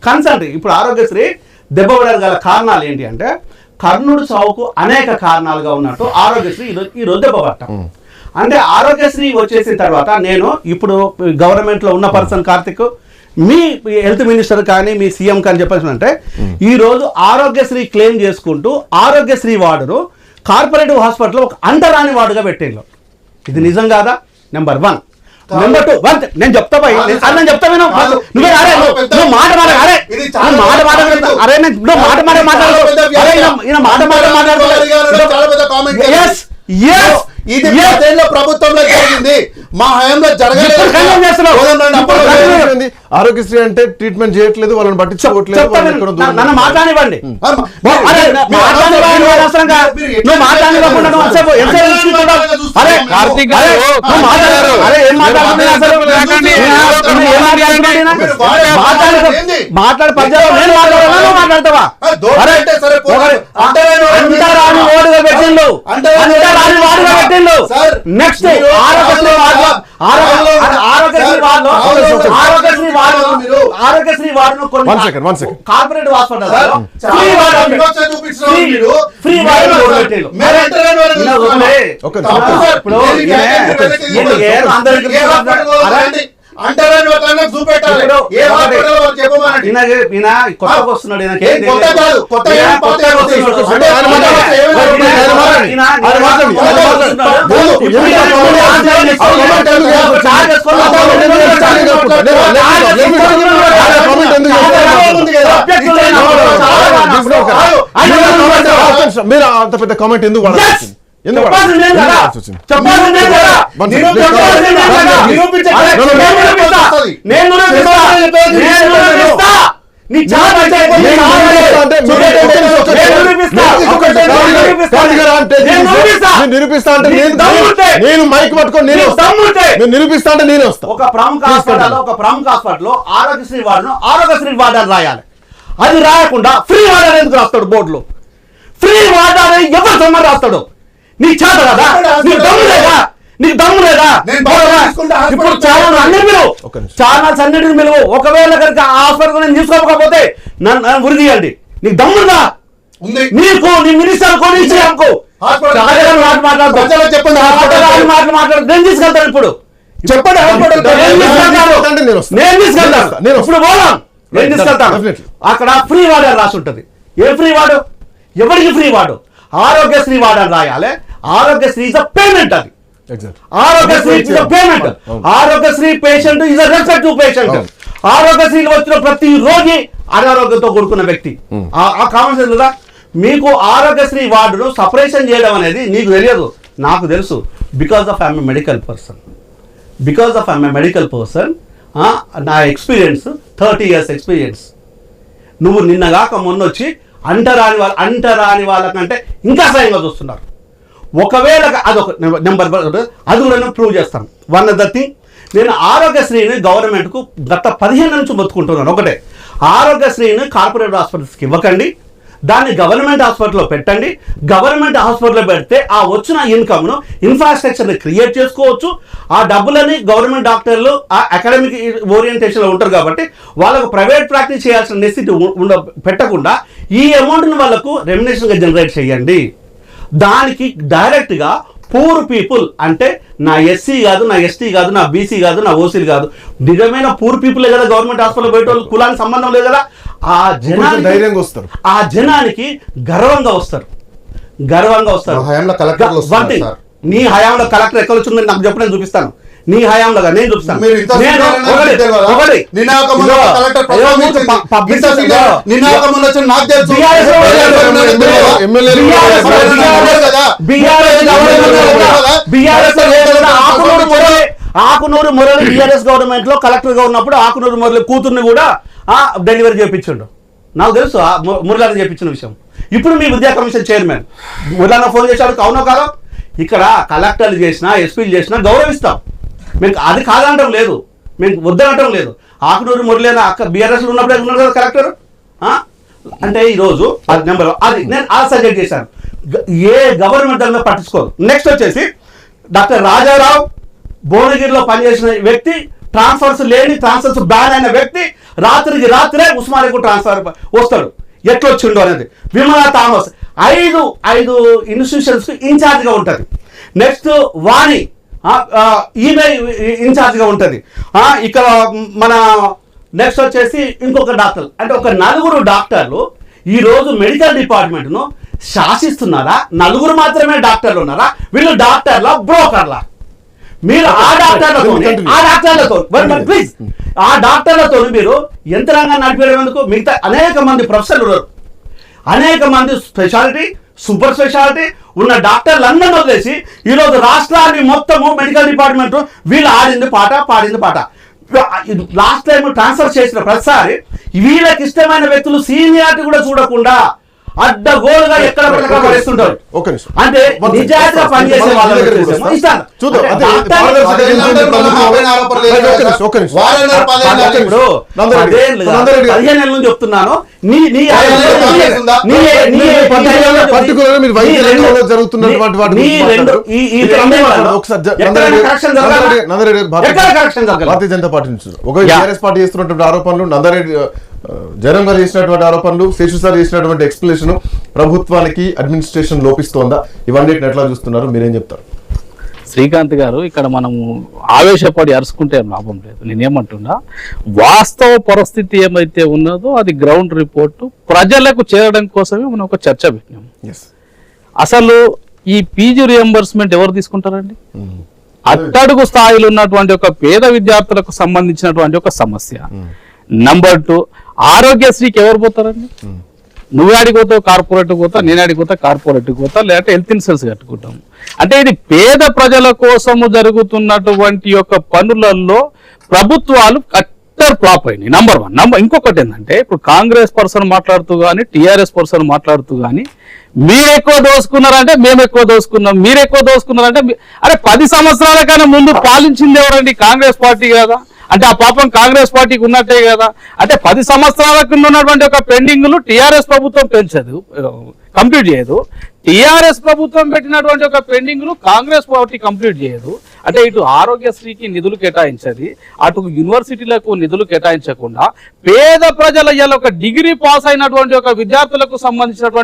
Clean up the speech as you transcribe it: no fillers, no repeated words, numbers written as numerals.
Consult ఇప్పుడు ఆరోగ్యశ్రీ దెబ్బపడగల గల కారణాలు ఏంటి అంటే కర్ణుడు చావుకు అనేక కారణాలుగా ఉన్నట్టు ఆరోగ్యశ్రీ ఈరోజు దెబ్బపడటం. అంటే ఆరోగ్యశ్రీ వచ్చేసిన తర్వాత నేను ఇప్పుడు గవర్నమెంట్లో ఉన్న పర్సన్ కార్తిక్ మీ హెల్త్ మినిస్టర్ కానీ మీ సీఎం కానీ చెప్పాల్సి అంటే ఈరోజు ఆరోగ్యశ్రీ క్లెయిమ్ చేసుకుంటూ ఆరోగ్యశ్రీ వార్డును కార్పొరేటివ్ హాస్పిటల్లో ఒక అంటరాని వార్డుగా పెట్టేళ్ళు. ఇది నిజం కాదా? నెంబర్ 1. నెంబర్ 2 నేను చెప్తా నేను చెప్తా విను నువ్వే అరే నువ్వు మాట ఇది ప్రభుత్వంలో జరిగింది, మా హయాంలో జరగలేదు. ఆరోగ్యశ్రీ అంటే ట్రీట్మెంట్ చేయట్లేదు, వాళ్ళని పట్టించుకోవట్లేదు. నన్ను మాట్లాడివ్వండి. మాట్లాడే పద్యాలు నేను మాట్లాడతావా? నెక్స్ట్ ఆరోగ్యశ్రీ వార్డును కార్పొరేట్ హాస్పిటల్ ఫ్రీ కొత్తగా వస్తున్నాడు. మీరు అంత పెద్ద కామెంట్ ఎందుకు నిరూపిస్తా అంటే నేను మైక్ పట్టుకొని నిరూపిస్తా అంటే నేను వస్తాను. ఒక ప్రముఖ హాస్పిటల్లో ఆరోగ్యశ్రీ వార్డును ఆరోగ్యశ్రీ వార్డు అని రాయాలి. అది రాయకుండా ఫ్రీ వార్డు అని ఎందుకు రాస్తాడు బోర్డులో? ఫ్రీ వార్డు అని ఎవరు సొమ్మని రాస్తాడు? నీకు చేత కదా? నీకు దమ్ము లేదా? ఇప్పుడు ఛానల్స్ అన్నిటిని మీరు ఒకవేళ కనుక ఆ హాస్పిటల్ నేను తీసుకోకపోతే నన్ను ఉరి తీయండి. నీకు దమ్ముందా? నీకు నీ మినిస్టర్ కొని ఇచ్చి అనుకో మాట్లాడు. నేను తీసుకెళ్తాను. ఇప్పుడు చెప్పండి, నేను తీసుకెళ్తాను. ఇప్పుడు పోదాం, నేను తీసుకెళ్తాను. అక్కడ ఫ్రీ వార్డు అని రాసి ఉంటుంది. ఏ ఫ్రీ వార్డు? ఎవరికి ఫ్రీ వార్డు? ఆరోగ్యశ్రీ వార్డు అని రాయాలి. Aarogyasri is a payment. అది Aarogyasri is a payment. Aarogyasri patient is a respective patient. ఆరోగ్యశ్రీలో వచ్చిన ప్రతి రోగి అనారోగ్యంతో కూడుకున్న వ్యక్తి. ఆ కామన్ సెన్స్ కదా మీకు? ఆరోగ్యశ్రీ వార్డును సపరేషన్ చేయడం అనేది నీకు తెలియదు, నాకు తెలుసు. Because of I'm a medical person. నా ఎక్స్పీరియన్స్ 30 years ఎక్స్పీరియన్స్. నువ్వు నిన్నగాక మొన్నొచ్చి అంటరాని వాళ్ళకంటే ఇంకా సహాయంగా చూస్తున్నారు. ఒకవేళ అదొక నెంబర్, అది కూడా నేను ప్రూవ్ చేస్తాను. వన్ అదర్ థింగ్, నేను ఆరోగ్యశ్రీని గవర్నమెంట్కు గత 15 నుంచి మొత్తుకుంటున్నాను. ఒకటే, ఆరోగ్యశ్రీని కార్పొరేట్ హాస్పిటల్స్కి ఇవ్వకండి, దాన్ని గవర్నమెంట్ హాస్పిటల్లో పెట్టండి. గవర్నమెంట్ హాస్పిటల్లో పెడితే ఆ వచ్చిన ఇన్కమ్ను ఇన్ఫ్రాస్ట్రక్చర్ని క్రియేట్ చేసుకోవచ్చు. ఆ డబ్బులని గవర్నమెంట్ డాక్టర్లు ఆ అకాడమిక్ ఓరియంటేషన్లో ఉంటారు కాబట్టి వాళ్ళకు ప్రైవేట్ ప్రాక్టీస్ చేయాల్సిన నెసిటీ పెట్టకుండా ఈ అమౌంట్ని వాళ్ళకు రెమ్యునరేషన్గా జనరేట్ చేయండి. దానికి డైరెక్ట్గా పూర్ పీపుల్ అంటే నా ఎస్సీ కాదు, నా ఎస్టీ కాదు, నా బీసీ కాదు, నా ఓసీలు కాదు, నిజమైన పూర్ పీపులే కదా గవర్నమెంట్ హాస్పిటల్ పోయే వాళ్ళు. కులానికి సంబంధం లేదు కదా. ఆ జనానికి వస్తారు, ఆ జనానికి గర్వంగా వస్తారు. నీ హయాంలో కలెక్టర్ ఎక్కడ వచ్చిందని నాకు చెప్పు, నేను చూపిస్తాను. నీ హయాంలో నేను చూపిస్తాను. ఆకునూరు మురళి బీఆర్ఎస్ గవర్నమెంట్ లో కలెక్టర్ గా ఉన్నప్పుడు ఆకునూరు మురళి కూతుర్ని కూడా డెలివరీ చేయించిండు. నాకు తెలుసు మురళి చేయించిన విషయం. ఇప్పుడు మీ విద్యా కమిషన్ చైర్మన్ మురళి ఫోన్ చేశాడు, అవునో కాదో? ఇక్కడ కలెక్టర్లు చేసినా ఎస్పీలు చేసినా గౌరవిస్తాం. మీకు అది కాదనటం లేదు, మేము వద్దనటం లేదు. ఆకునూరు మురళి అక్క బీఆర్ఎస్ ఉన్నప్పుడే ఉన్నారు కదా కలెక్టర్. అంటే ఈరోజు అది నెంబర్, అది నేను సజెక్ట్ చేశాను. ఏ గవర్నమెంట్ దాని మీద పట్టించుకోదు. నెక్స్ట్ వచ్చేసి డాక్టర్ రాజారావు భువనగిరిలో పనిచేసిన వ్యక్తి ట్రాన్స్ఫర్స్ లేని ట్రాన్స్ఫర్స్ బ్యాన్ అయిన వ్యక్తి రాత్రికి రాత్రే ఉస్మానియాకు ట్రాన్స్ఫర్ వస్తాడు. ఎట్లా వచ్చిండో అనేది. విమలా థామస్ ఐదు ఇన్స్టిట్యూషన్స్ ఇన్ఛార్జ్గా ఉంటుంది. నెక్స్ట్ వాణి ఈమె ఇన్ఛార్జ్గా ఉంటుంది. ఇక్కడ మన నెక్స్ట్ వచ్చేసి ఇంకొక డాక్టర్, అంటే ఒక 4 డాక్టర్లు ఈరోజు మెడికల్ డిపార్ట్మెంట్ను శాసిస్తున్నారా? 4 మాత్రమే డాక్టర్లు ఉన్నారా? వీళ్ళు డాక్టర్ల బ్రోకర్లా? మీరు ఆ డాక్టర్లతో మీరు యంత్రాంగాన్ని నడిపేందుకు మిగతా అనేక మంది ప్రొఫెసర్లు ఉన్నారు. అనేక మంది స్పెషాలిటీ సూపర్ స్పెషాలిటీ ఉన్న డాక్టర్లందరినీ వదిలేసి ఈరోజు రాష్ట్రాన్ని మొత్తము మెడికల్ డిపార్ట్మెంట్ వీళ్ళు ఆడింది పాట పాడింది పాట. లాస్ట్ టైం ట్రాన్స్ఫర్ చేసిన ప్రతిసారి వీళ్ళకి ఇష్టమైన వ్యక్తులు సీనియారిటీ కూడా చూడకుండా అడ్డగోలుగా ఎక్కడ పడేస్తుంటారు. అంటే నిజాయితీగా పనిచేసే వాళ్ళ చెప్తున్నాను. భారతీయ జనతా పార్టీ నుంచి ఒక టీఆర్ఎస్ పార్టీ చేస్తున్నటువంటి ఆరోపణలు, నందారెడ్డి జగన్ గారు చేసినటువంటి ఆరోపణలు, శేషు సార్ చేసినటువంటి ఎక్స్ప్లెనేషన్ ప్రభుత్వానికి అడ్మినిస్ట్రేషన్ లోపిస్తోందా? ఇవన్నిటిని ఎట్లా చూస్తున్నారు, మీరేం చెప్తారు? శ్రీకాంత్ గారు, ఇక్కడ మనము ఆవేశపడి అరుచుకుంటే లాభం లేదు. నేనేమంటున్నా, వాస్తవ పరిస్థితి ఏమైతే ఉన్నదో అది గ్రౌండ్ రిపోర్టు ప్రజలకు చేరడం కోసమే మనం ఒక చర్చ పెట్టినాము. అసలు ఈ పీజీ రియంబర్స్మెంట్ ఎవరు తీసుకుంటారండి? అట్టడుగు స్థాయిలో ఉన్నటువంటి ఒక పేద విద్యార్థులకు సంబంధించినటువంటి ఒక సమస్య. నంబర్ 2, ఆరోగ్యశ్రీకి ఎవరు పోతారండి? నువ్వు ఆడిపోతావు కార్పొరేట్ పోతా, నేను ఆడిపోతా కార్పొరేట్ పోతా, లేదంటే హెల్త్ ఇన్సూరెన్స్ కట్టుకుంటాం. అంటే ఇది పేద ప్రజల కోసము జరుగుతున్నటువంటి యొక్క పనులలో ప్రభుత్వాలు కట్టర్ ఫ్లాప్ అయినాయి. నంబర్ 1. ఇంకొకటి ఏంటంటే, ఇప్పుడు కాంగ్రెస్ పర్సన్ మాట్లాడుతూ కానీ టీఆర్ఎస్ పర్సన్ మాట్లాడుతూ కానీ మీరు ఎక్కువ దోసుకున్నారంటే మేము ఎక్కువ దోసుకున్నాం, మీరు ఎక్కువ దోసుకున్నారంటే అరే 10 సంవత్సరాల కన్నా ముందు పాలించింది ఎవరండి? కాంగ్రెస్ పార్టీ కదా. అంటే ఆ పాపం కాంగ్రెస్ పార్టీకి ఉన్నట్టే కదా. అంటే 10 సంవత్సరాల కింద ఉన్నటువంటి ఒక పెండింగ్లు టీఆర్ఎస్ ప్రభుత్వం పెంచదు, కంప్లీట్ చేయదు. టీఆర్ఎస్ ప్రభుత్వం పెట్టినటువంటి ఒక పెండింగ్లు కాంగ్రెస్ పార్టీ కంప్లీట్ చేయదు. అంటే ఇటు ఆరోగ్యశ్రీకి నిధులు కేటాయించది, అటు యూనివర్సిటీలకు నిధులు కేటాయించకుండా పేద ప్రజల ఒక డిగ్రీ పాస్ అయినటువంటి ఒక విద్యార్థులకు సంబంధించినటువంటి